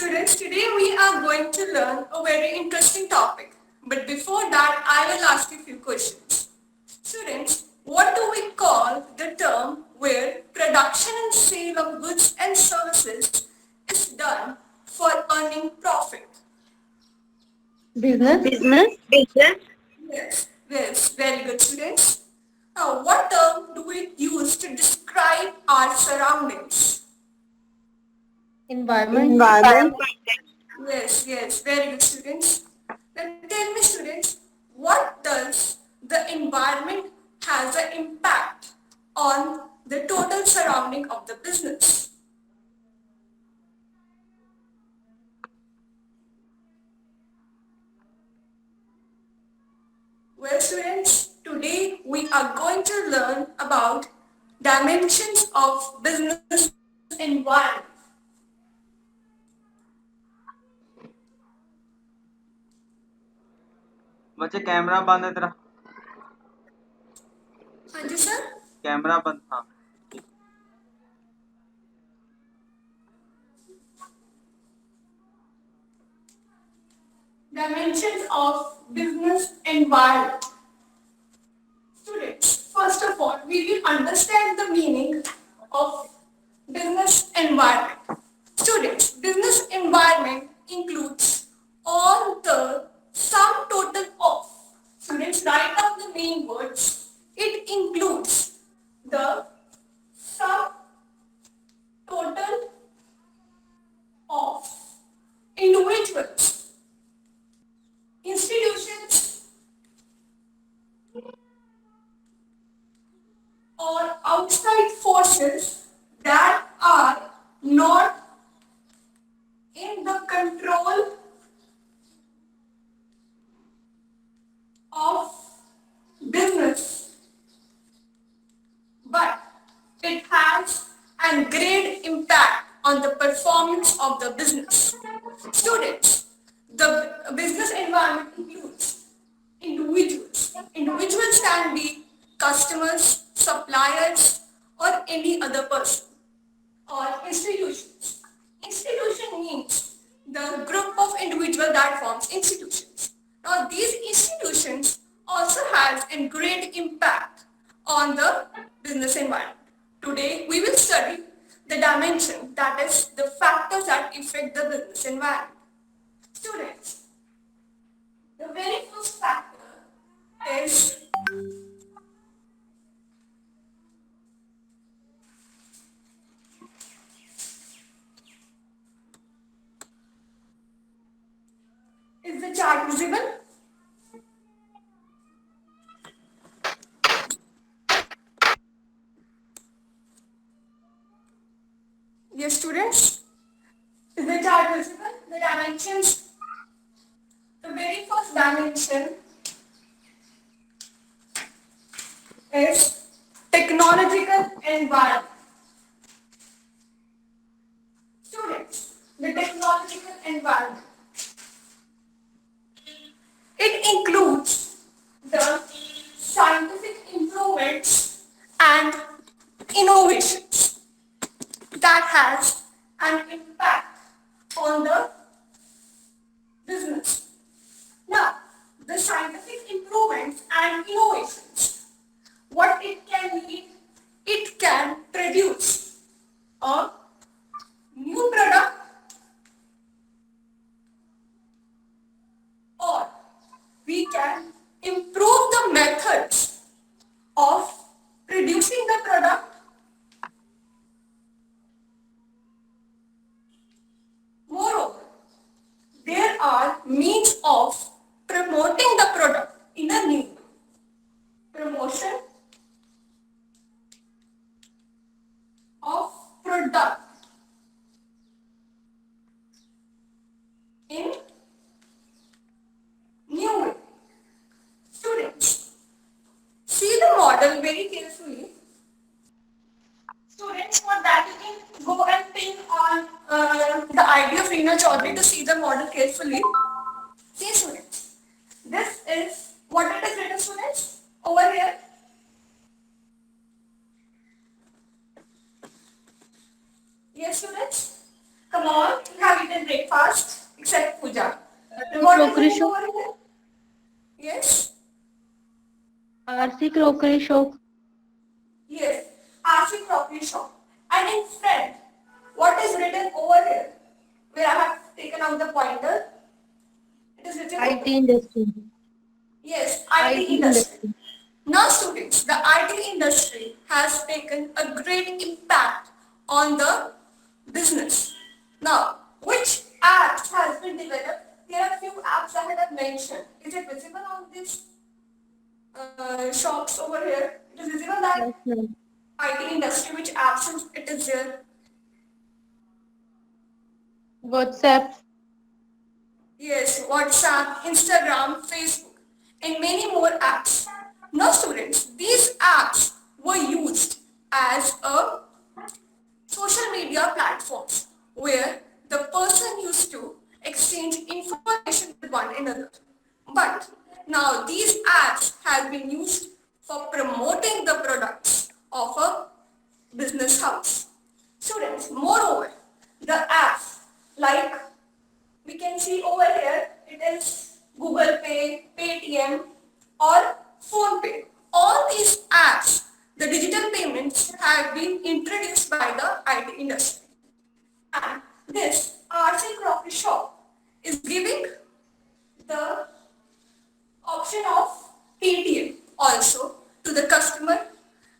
students, today we are going to learn a very interesting topic. But before that, I will ask you a few questions. Students, what do we call the term where production and sale of goods and services is done for earning profit? Business. Business. Yes, very good students. Now, what term do we use to describe our surroundings? Environment. Environment. Yes, very good students. Now tell me students, what does the environment has an impact on the total surrounding of the business? Well students, today we are going to learn about dimensions of business environment. बच्चे camera बंद है तेरा हाँ जी sir camera बंद था Dimensions of business environment. Students, first of all, we will understand the meaning of business environment. Students, business environment includes all the sum total of. Students, write down the main words. It includes the sum total of individuals, institutions, or outside forces that are not in the control of business, but it has a great impact on the performance of the business. Students, the business environment includes individuals. Individuals can be customers, suppliers, or any other person. Or institutions. Institution means the group of individuals that forms institutions. Now these institutions also has a great impact on the business environment. Today we will study the dimension, that is the factors that affect the business environment. Students, the very first factor is the chart visible? Yes, students? Is the chart visible? The dimensions. The very first dimension is technological environment. Students, the technological environment. It includes the scientific improvements and innovations that has an impact on the business. Now, the scientific improvements and innovations, what it can lead, it can produce a new product or we can improve the methods of producing the product. Moreover, there are means of promoting the product in a new way. Promotion of product in new way. Students, see the model very carefully. Students, for that you can go and pin on the idea of Reena Chaudhary to see the model carefully. See students, this is what it is written students over here. Yes students, come on, you have it in red. fast except puja. And RC what is the crockery name shop. over here? Yes, RC crockery shop. yes, RC crockery shop. And in front, what is written over here? Where I have taken out the pointer, it is written over. IT industry. Yes, IT IT industry. industry. Now students, the IT industry has taken a great impact on the business. Now, which apps has been developed? There are few apps I have mentioned. Is it visible on these shops over here? It is visible that Yes, ma'am. IT industry, which apps it is there? WhatsApp. Yes, WhatsApp, Instagram, Facebook, and many more apps. Now students, these apps were used as a social media platforms where the person used to exchange information with one another. But now these apps have been used for promoting the products of a business house. Students, moreover, the apps like we can see over here, it is Google Pay, Paytm or Phone Pay. All these apps, the digital payments have been introduced by the IT industry. And this RC Crockery shop is giving the option of Paytm also to the customer,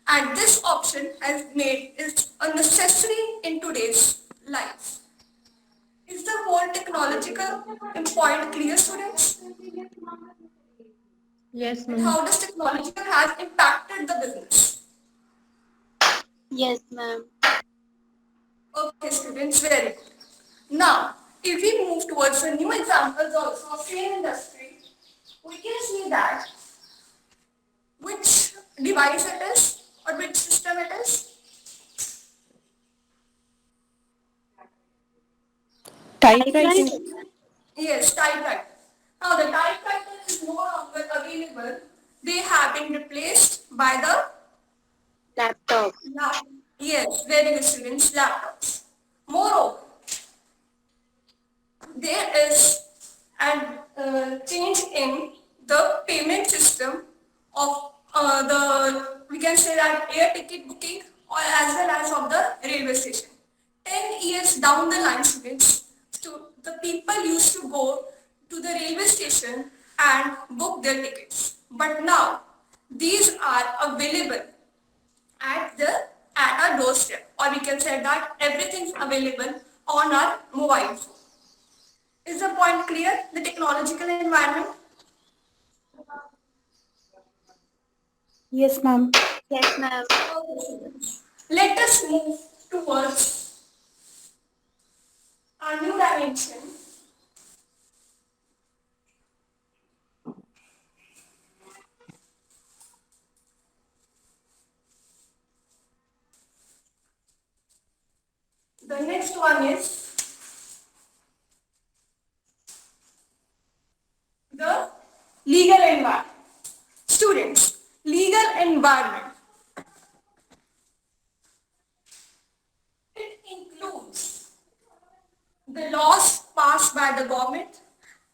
and this option has made it a necessary in today's life. Is the whole technological point clear, students? Yes, And ma'am. how does technological has impacted the business? Yes, ma'am. Okay, students, very good. Now, if we move towards the new examples also of same industry, we can see that which device it is or which system it is. Typewriter. Yes, typewriter. Now the typewriter is no longer available. They have been replaced by the Laptop. laptop. Yes, very good students, laptops. Moreover, there is a change in the payment system of the, we can say that air ticket booking or as well as of the railway station. 10 years down the line, students, the people used to go to the railway station and book their tickets. But now, these are available at the at our doorstep, or we can say that everything's available on our mobile phone. Is the point clear? The technological environment. Yes, ma'am. Yes, ma'am. Okay, students. Let us move towards our new dimension. The next one is the legal environment. Students, legal environment. It includes the laws passed by the government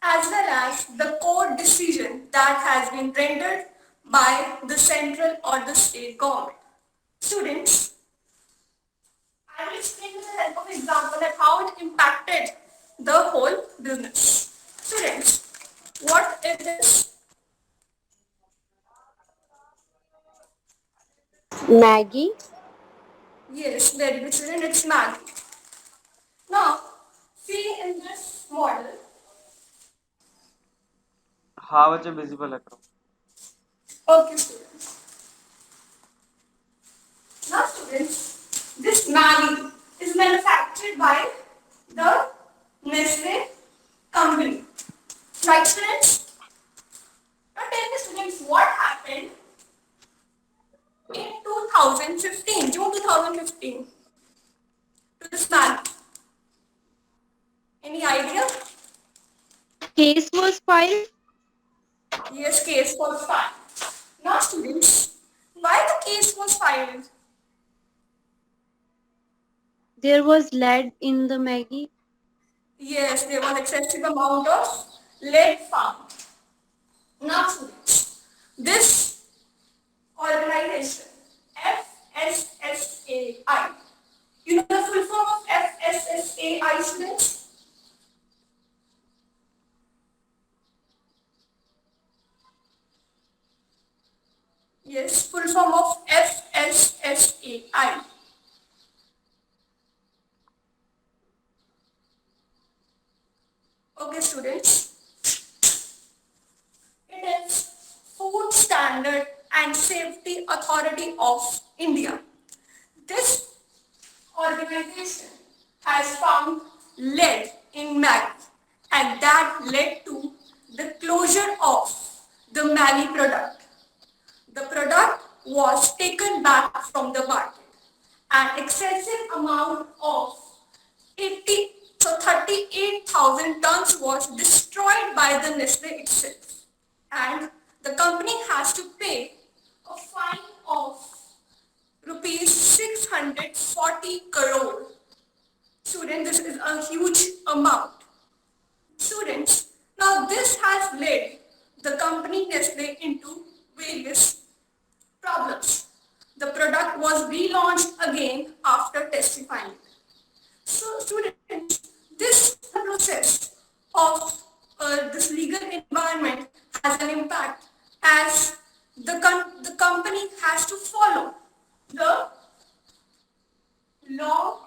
as well as the court decision that has been rendered by the central or the state government. Students, I will explain with the help of example that how it impacted the whole business. Students, what is this? Maggie. Yes, very good student, it's Maggie. Now, see in this model, हाँ बच्चे visible है करो okay students. Now students, this Maggie is manufactured by the Nestle company. Right students? Now tell me students what happened in 2015, June 2015 to this Maggie. Any idea? Case was filed. Yes, case was filed. Now students, why the case was filed? There was lead in the Maggie. Yes, there was excessive amount of lead found. Now students, this organization, FSSAI, you know the full form of FSSAI students? Yes, full form of FSSAI. Okay students, it is Food Standard and Safety Authority of India. This organization has found lead in Maggi, and that led to the closure of the Maggi product. The product was taken back from the market. An excessive amount of 38,000 tons was destroyed by the Nestle itself, and the company has to pay a fine of rupees 640 crore. Students, this is a huge amount. Students, now this has led the company Nestle into various problems. The product was relaunched again after testifying. So students, this whole process of this legal environment has an impact as the company has to follow the law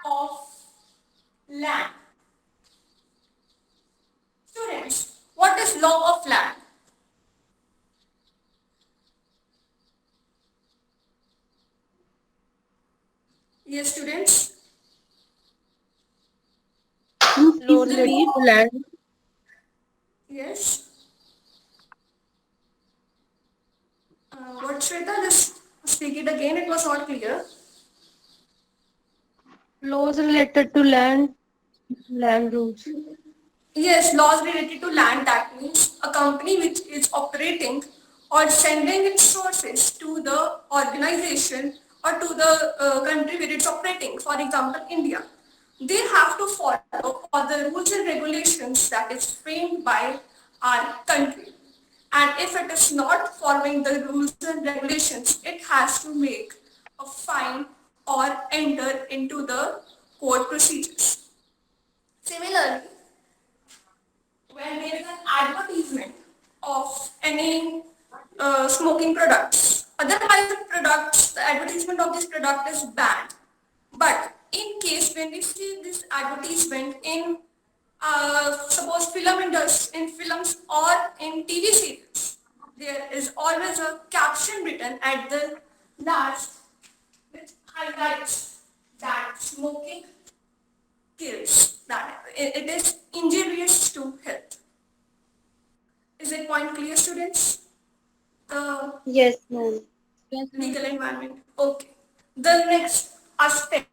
of land. Students, what is law of land? Yes, students. Please Laws The related repeat. to law. land. Yes. What Shweta? Just speak it again. It was not clear. Laws related to land rules. Yes, laws related to land. That means a company which is operating or sending its sources to the organization or to the country where it's operating. For example, India. They have to follow all the rules and regulations that is framed by our country. And if it is not following the rules and regulations, it has to make a fine or enter into the court procedures. Similarly, when there is an advertisement of any smoking products, otherwise the products, the advertisement of this product is banned. But in case when we see this advertisement in suppose film industry, in films or in TV series, there is always a caption written at the last which highlights that smoking kills, that it is injurious to health. Is it point clear, students? The Yes, ma'am. Yes, ma'am. legal environment. Okay. The next aspect,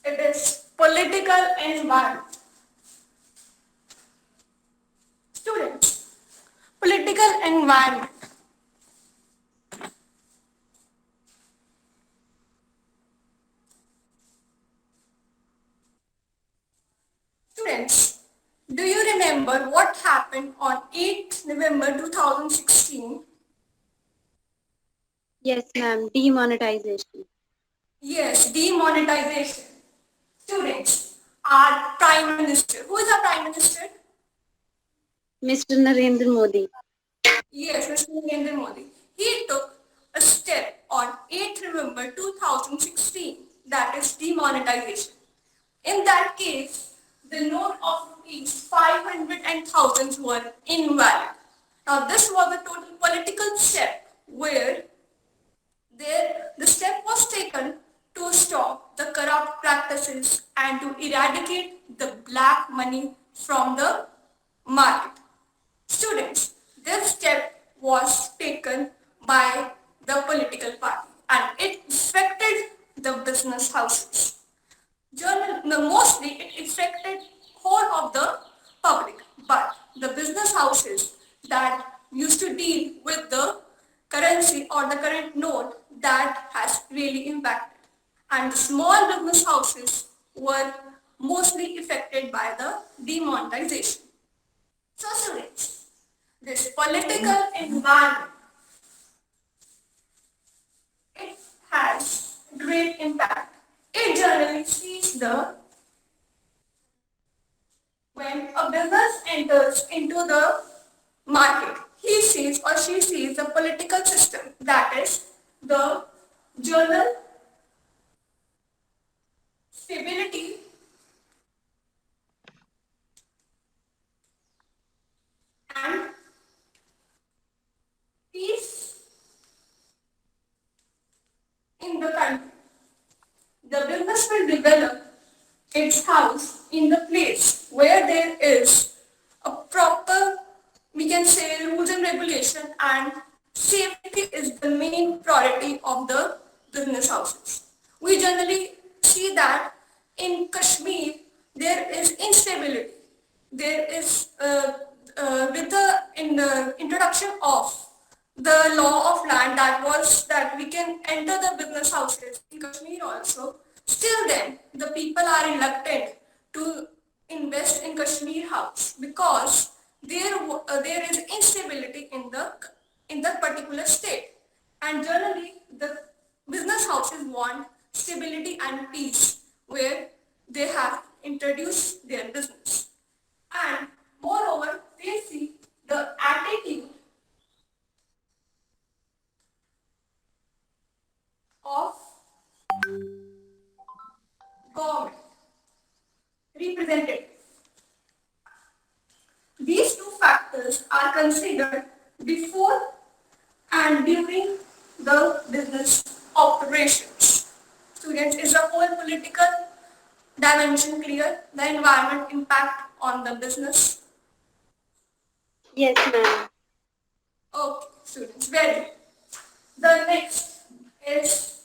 it is political environment. Students, political environment. Students, do you remember what happened on 8th November 2016? Yes, ma'am. Demonetization. Yes, demonetization. Students, our Prime Minister. Who is our Prime Minister? Mr. Narendra Modi. Yes, Mr. Narendra Modi. He took a step on 8th November 2016, that is demonetization. In that case, the note of rupees 500 and thousands were invalid. Now, this was a total political step where the step was taken to stop the corrupt practices and to eradicate the black money from the market. Students, this step was taken by the political party and it affected the business houses. Mostly it affected whole of the public, but the business houses that used to deal with the currency or the current note that has really impacted. And the small business houses were mostly affected by the demonetization. So students, this political environment, it has great impact. It generally sees the when a business enters into the market, he sees or she sees the political system, that is the journal stability and peace in the country. The business will develop its house in the place where there is a proper, we can say, rules and regulation, and safety is the main priority of the business houses. We generally see that in Kashmir there is instability. There is with the introduction of the law of land, that was that we can enter the business houses in Kashmir also. Still then, the people are reluctant to invest in Kashmir house because there is instability in the particular state, and generally the business houses want stability and peace where they have introduced their business, and moreover they see the attitude of government representative. These two factors are considered before and during the business operations. Students, is the whole political dimension clear? The environment impact on the business? Yes, ma'am. Okay, students, very good. The next is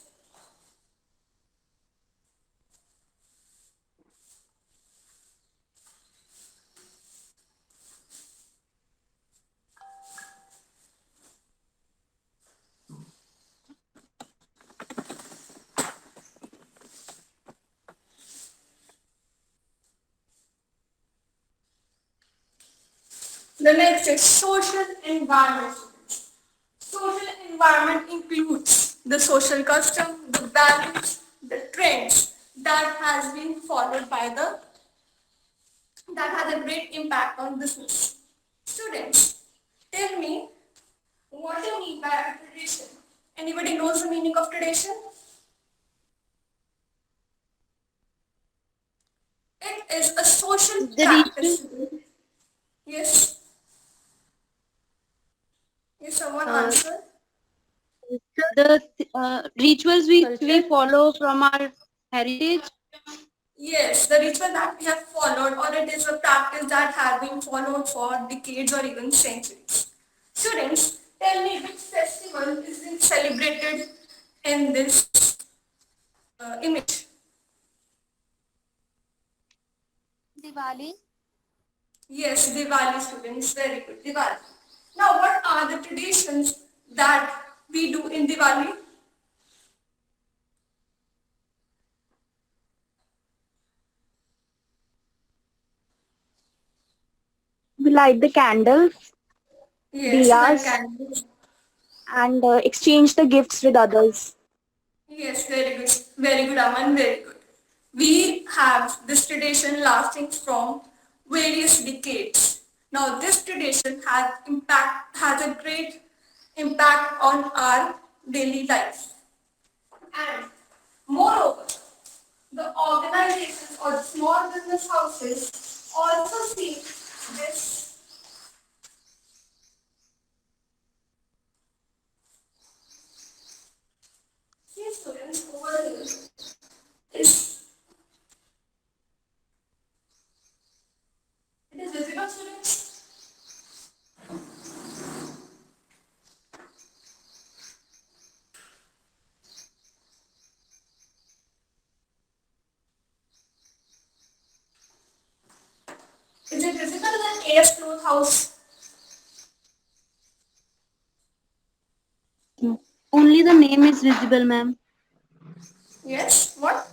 social environment. Social environment includes the social custom, the values, the trends that has been followed by the that has a great impact on business. Students, tell me what you mean by a tradition. Anybody knows the meaning of tradition? It is a social The ritual, practice. Yes, yes, someone uh, answer. the rituals which we Culture. follow from our heritage. Yes, the ritual that we have followed, or it is a practice that has been followed for decades or even centuries. Students, tell me which festival is being celebrated in this image. Diwali. Yes, Diwali, students, very good, Diwali. Now, what are the traditions that we do in Diwali? We light the candles, Yes, like diyas, candles. and exchange the gifts with others. Yes, very good, Aman, very good. We have this tradition lasting from various decades. Now, this tradition has a great impact on our daily life. And moreover, the organizations or the small business houses also see this. See, students, over here is it is visible, students. Is it visible in AS Cloth House? the name is visible, ma'am. Yes, what?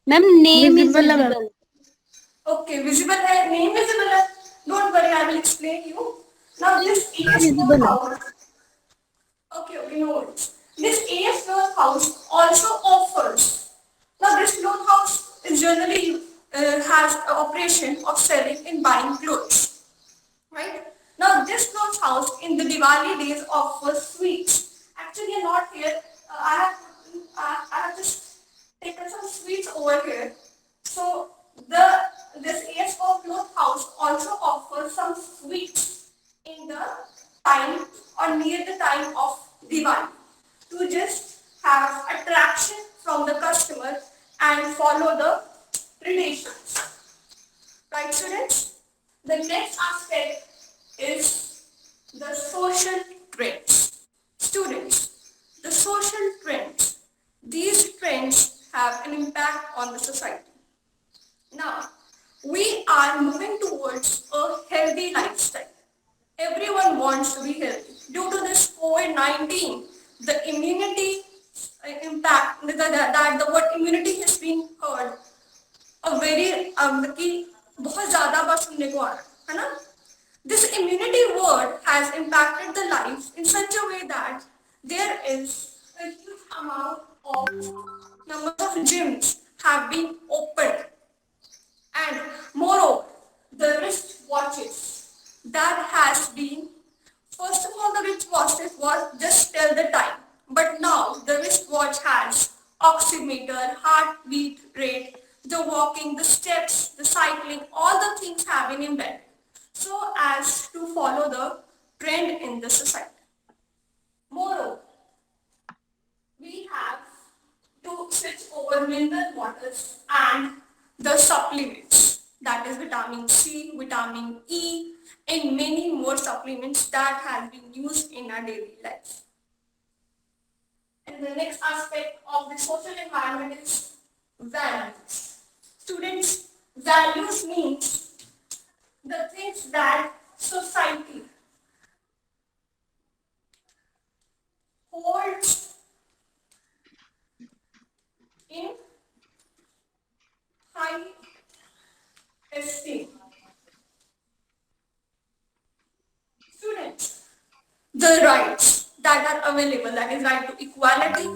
Ma'am, name is Visible है ma'am. visible. Okay, visible है, name visible है. Don't worry, I will explain you. Now this AS Visible. house. Okay, no worries. This AS house also offers. Now this cloth house is generally has an operation of selling and buying clothes. Right? Now this clothes house in the Diwali days offers sweets. Actually, not here. I have just taken some sweets over here. So the this AS4 cloth house also offers some sweets in the time or near the time of Diwali to just have attraction from the customer and follow the traditions. Right, students? The next aspect is the social trends. Students, the social trends. These trends have an impact on the society. Now, we are moving towards a healthy lifestyle. Everyone wants to be healthy. Due to this COVID-19, the immunity impact, that the word immunity has been heard a very कि बहुत ज़्यादा बार सुनने को आ रहा है ना. This immunity word has impacted the life in such a way that there is a huge amount of number of gyms have been opened, and moreover the wrist watches that has been, first of all, the wristwatches was just tell the time, but now the wristwatch has oximeter, heartbeat rate, the walking, the steps, the cycling, all the things have been embedded so as to follow the trend in the society. Moreover, we have to switch over mineral waters and the supplements, that is vitamin C, vitamin E, and many more supplements that have been used in our daily life. And the next aspect of the social environment is values. Students, values means the things that society holds in high esteem. Students, the rights that are available, that is right to equality,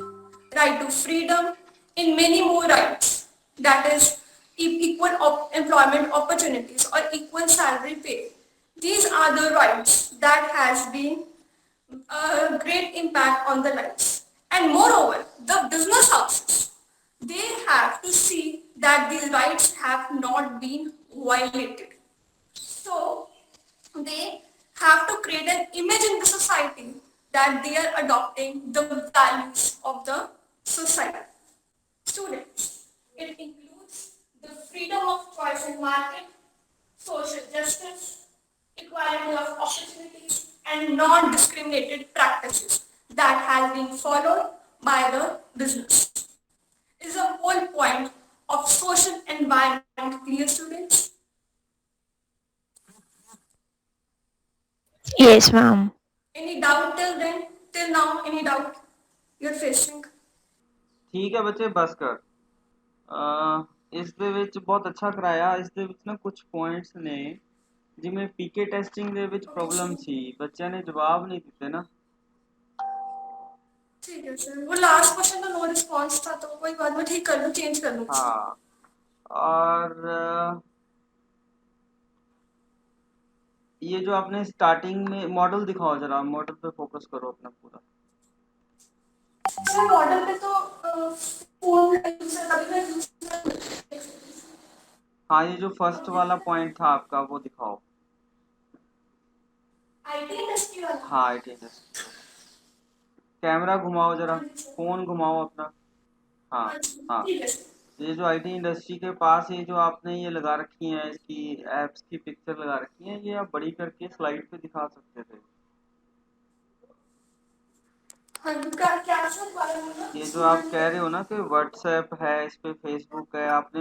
right to freedom, and many more rights, that is equal employment opportunities or equal salary pay. These are the rights that has been a great impact on the lives. And moreover, the business houses, they have to see that these rights have not been violated. So they have to create an image in the society that they are adopting the values of the society. Students, it includes the freedom of choice in market, social justice, equality of opportunities, and non-discriminated practices that has been followed by the business. Is the whole point of social environment clear, students? Yes, ma'am. Any doubt till then? Till now, any doubt you're facing? ਠੀਕ ਹੈ ਬੱਚੇ ਬਸ ਕਰ ਇਸ ਦੇ ਵਿੱਚ ਬਹੁਤ ਅੱਛਾ ਕਰਾਇਆ ਇਸ ਦੇ ਵਿੱਚ ਨਾ ਕੁਝ ਪੁਆਇੰਟਸ ਨੇ ਜਿਵੇਂ ਪੀਕੇ ਟੈਸਟਿੰਗ ਦੇ ਵਿੱਚ ਪ੍ਰੋਬਲਮ ਸੀ ਬੱਚਿਆਂ ਨੇ ਜਵਾਬ ਨਹੀਂ ਦਿੱਤੇ ਨਾ ठीक है सर, वो लास्ट क्वेश्चन का नो रिस्पॉन्स था तो कोई बात मैं ठीक कर लूँ, चेंज कर लूँ. हाँ और ये जो आपने स्टार्टिंग में मॉडल दिखाओ जरा मॉडल पे फोकस करो अपना पूरा सर मॉडल पे तो फोन कभी मैं यूज हाँ ये जो फर्स्ट वाला पॉइंट था आपका वो दिखाओ आईटी इंडस्ट्री वाला. हाँ आईटी इंडस्ट्री कैमरा घुमाओ जरा फोन घुमाओ अपना हाँ हाँ ठीक है सर. ये जो आईटी इंडस्ट्री के पास ये जो आपने ये लगा रखी है इसकी एप्स की पिक्चर लगा रखी है ये आप बड़ी करके स्लाइड पे दिखा सकते थे हाँ क्या सर वाला बोला? ये जो आप कह रहे हो ना कि व्हाट्सएप है इस पे फेसबुक है आपने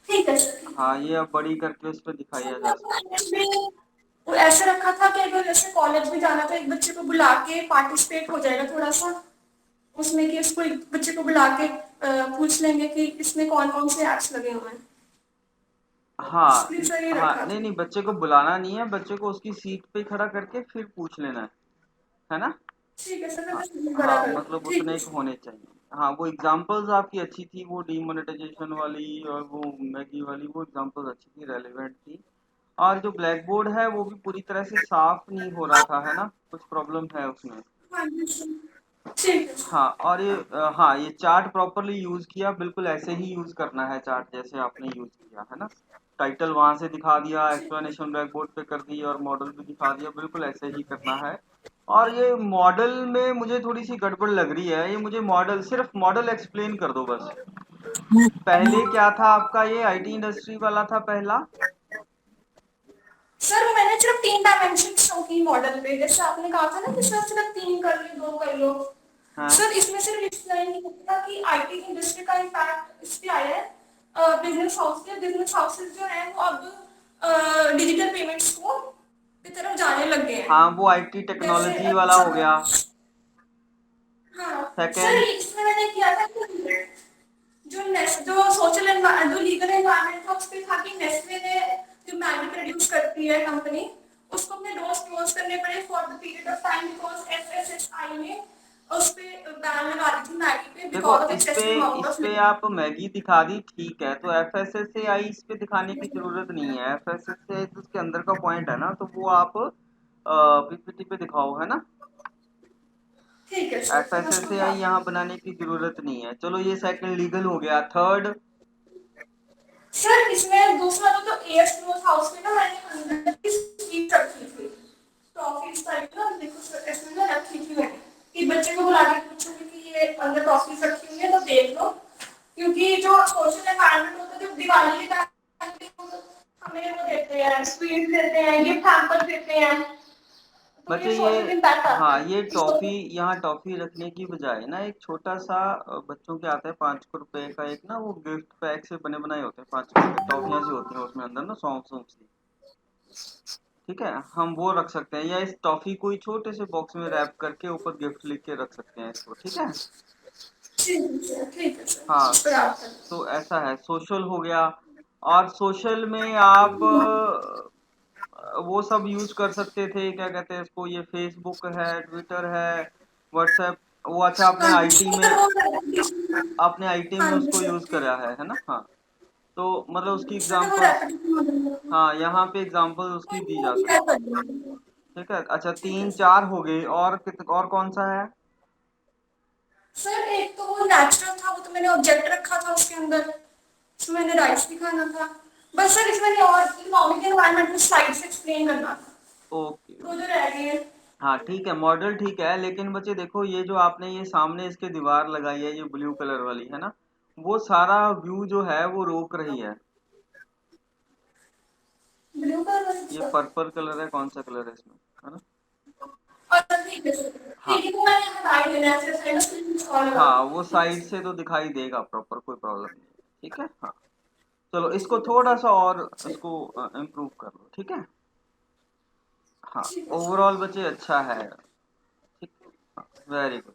ठीक है सर. हाँ ये अब बड़ी करके उस पर दिखाया जा सकता है ऐसे रखा था कि अगर जैसे कॉलेज भी जाना तो एक बच्चे को बुला के पार्टिसिपेट हो जाएगा थोड़ा सा उसमें, कि इसको एक बच्चे को बुला के पूछ लेंगे कि इसमें कौन कौन से एप्स लगे हुए हैं। हाँ इसलिए सर ये हाँ, रखा नहीं था। नहीं, बच्चे को बुलाना नहीं है, बच्चे को उसकी सीट पे खड़ा करके फिर पूछ लेना है ना। ठीक है सर, मैं हाँ बस बड़ा हाँ, कर मतलब ठीक उतने है एक सर। होने चाहिए। हाँ, वो एग्जांपल्स आपकी अच्छी थी, वो डीमोनेटाइजेशन वाली और वो मैगी वाली, वो एग्जांपल्स अच्छी थी, रेलेवेंट थी। और जो ब्लैक बोर्ड है वो भी पूरी तरह से साफ नहीं हो रहा था, है ना, कुछ प्रॉब्लम है उसमें। हाँ जी सर, ठीक है सर। हाँ, और ये हाँ, ये चार्ट प्रॉपरली यूज किया, बिल्कुल ऐसे ही यूज करना है चार्ट जैसे आपने यूज किया है ना। टाइटल वहां से दिखा दिया, एक्सप्लेनेशन ब्लैक बोर्ड पे कर दी और मॉडल भी दिखा दिया, बिल्कुल ऐसे ही करना है। और ये मॉडल में मुझे थोड़ी सी गड़बड़ लग रही है, ये मुझे मॉडल, सिर्फ मॉडल एक्सप्लेन कर दो बस। पहले क्या था आपका, ये आईटी इंडस्ट्री वाला था पहला। सर मैंने सिर्फ 3 डायमेंशन शो की मॉडल पे, जैसे आपने कहा था ना कि सर सिर्फ 3 कर लो 2 कर लो। हाँ, सर इसमें सिर्फ एक्सप्लेन नहीं होता कि आईटी इंडस्ट्री का इम्पैक्ट इस पे आया है। बिजनेस हाउसेस जो हैं वो अब डिजिटल पेमेंट्स को की तरफ जाने लग गए हैं। हाँ, वो आईटी जैसे टेक्नोलॉजी वाला हो गया। हाँ सर, सेकंड, इसमें मैंने किया था कि जो सोशल जो लीगल एनवायरनमेंट था उस पे था कि नेस्ले ने जो मैगी प्रोड्यूस करती है कंपनी, उसको अपने डोर्स क्लोज करने पड़े for the period of time because FSSI ने उस पे बैन लगा दी थी मैगी पे देखो बिकॉज ऑफ एक्सेसिव अमाउंट इस ऑफ पे आप मैगी दिखा दी, ठीक है, तो एफएसएसएआई इस पे दिखाने की जरूरत नहीं है। एफएसएसएआई तो उसके अंदर का पॉइंट है ना, तो वो आप पीपीटी पे दिखाओ, है ना। ठीक है सर, मैं उसको एफएसएसएआई दिखाती यहाँ हूँ। बनाने की जरूरत नहीं है। चलो, ये सेकंड लीगल हो गया। थर्ड, सर इसमें दूसरा तो एएस क्लोज हाउस में ना मैंने अंदर की स्वीट रखी थी, टॉफीज टाइप ना, देखो सर इसमें ना रखी थी मैंने कि बच्चे को बुला के पूछूंगी कि ये अंदर टॉफीज रखी हुई है तो देख लो, क्योंकि जो सोशल एनवायरनमेंट होता है जो दिवाली के टाइम पे हमें वो देते हैं, स्वीट देते हैं, गिफ्ट हैम्पर देते हैं, तो ये बच्चे ये, सोशल इम्पैक्ट आता हाँ, है ये इसको। टॉफी, यहाँ टॉफी रखने की बजाय ना एक छोटा सा बच्चों के आता है 5 रुपए का एक ना, वो गिफ्ट पैक से बने बनाए होते हैं, 5 रुपए के टॉफियां सी होती हैं उसमें अंदर ना, सौंफ सौंफ सी। ठीक है, हम वो रख सकते हैं, या इस टॉफी को ही छोटे से बॉक्स में रैप करके ऊपर गिफ्ट लिख के रख सकते हैं इसको, ठीक है। ठीक है सर, हाँ, इस पर आप कर। तो ऐसा है, सोशल हो गया। और सोशल में आप वो सब यूज कर सकते थे, क्या कहते हैं इसको, ये फेसबुक है, ट्विटर है, व्हाट्सएप। वो अच्छा, हाँ जी सर, आपने आईटी हाँ में जी उसको सर, यूज ठीक करा है ना। हाँ, तो मतलब उसकी सर मैं वो एग्जांपल्स, रेपिटेटिव मॉडल हाँ, यहाँ पे एग्जांपल उसकी दी जा क्या सकती कर है। दूंगी। ठीक है, अच्छा, ठीक है तीन सर। चार हो गई, और कौन सा है। सर एक तो वो नेचुरल था, वो तो मैंने ऑब्जेक्ट रखा था उसके अंदर, उसमें मैंने राइट्स दिखाना था। बस सर इसमें और इकोनॉमिक एनवायरनमेंट में स्लाइड से एक्सप्लेन करना था, ओके, दो जो रह गए हैं। हाँ, ठीक है, मॉडल ठीक है, लेकिन बच्चे देखो, ये जो आपने ये सामने इसके दीवार लगाई है, ये ब्लू कलर वाली है ना, वो सारा व्यू जो है वो रोक रही है। ब्लू कलर ये सर। पर्पल कलर है, कौन सा कलर है इसमें, है ना। और ठीक है सर, हाँ ठीक है तो मैंने हटा ही देना है, फिर साइड और लगा हाँ, दूंगी, वो ठीक है साइड सर। से तो दिखाई देगा प्रॉपर, कोई प्रॉब्लम नहीं है, ठीक है। हाँ, चलो, इसको थोड़ा सा और ठीक इसको इम्प्रूव कर लो, ठीक है। हाँ, ठीक है सर। ओवरऑल बच्चे अच्छा है, ठीक है, वेरी गुड।